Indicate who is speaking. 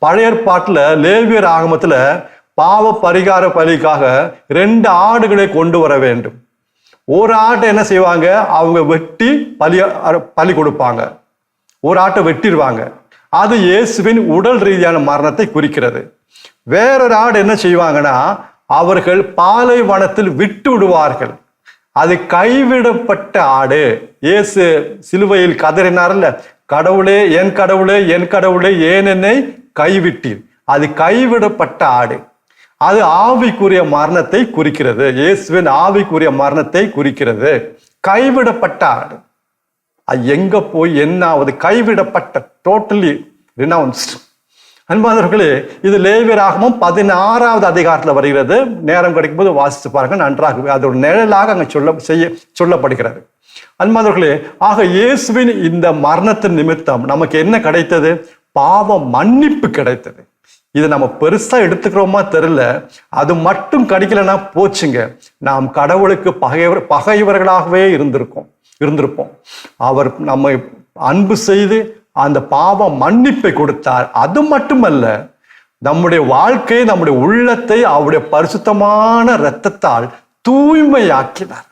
Speaker 1: பழைய ஏற்பாட்டுல லேவியர் ஆகமத்துல பாவ பரிகார பலிக்காக 2 ஆடுகளை கொண்டு வர வேண்டும். ஒரு ஆட்டை என்ன செய்வாங்க, அவங்க வெட்டி பலி கொடுப்பாங்க. ஒரு ஆட்டை வெட்டிடுவாங்க. அது இயேசுவின் உடல் ரீதியான மரணத்தை குறிக்கிறது. வேறொரு ஆடு என்ன செய்வாங்கன்னா, அவர்கள் பாலைவனத்தில் விட்டு விடுவார்கள். அது கைவிடப்பட்ட ஆடு. இயேசு சிலுவையில் கதறினார்ல, கடவுளே என் கடவுளே என் கடவுளே ஏன் என்னை கைவிட்டீர். அது கைவிடப்பட்ட ஆடு. அது ஆவிக்குரிய மரணத்தை குறிக்கிறது. இயேசுவின் ஆவிக்குரிய மரணத்தை குறிக்கிறது. கைவிடப்பட்ட ஆடு. அது எங்க போய் என்ன ஆகுது? கைவிடப்பட்ட, டோட்டலி ரினவுன்ஸ்ட். அன்பானவர்களே, இது லேவியராகமம் 16வது அதிகாரத்தில் வருகிறது. நேரம் கிடைக்கும் போது வாசித்து பாருங்க, நன்றாக அதோட நிழலாக அங்கே சொல்லப்படுகிறது. அன்பானவர்களே, ஆக இயேசுவின் இந்த மரணத்தின் நிமித்தம் நமக்கு என்ன கிடைத்தது? பாவ மன்னிப்பு கிடைத்தது. இதை நம்ம பெருசா எடுத்துக்கிறோமா தெரியல. அது மட்டும் கிடைக்கலன்னா போச்சுங்க, நாம் கடவுளுக்கு பகைவர்களாகவே இருந்திருப்போம். அவர் நம்மை அன்பு செய்து அந்த பாவ மன்னிப்பை கொடுத்தார். அது மட்டுமல்ல, நம்முடைய வாழ்க்கையை, நம்முடைய உள்ளத்தை அவருடைய பரிசுத்தமான இரத்தத்தால் தூய்மையாக்கினார்.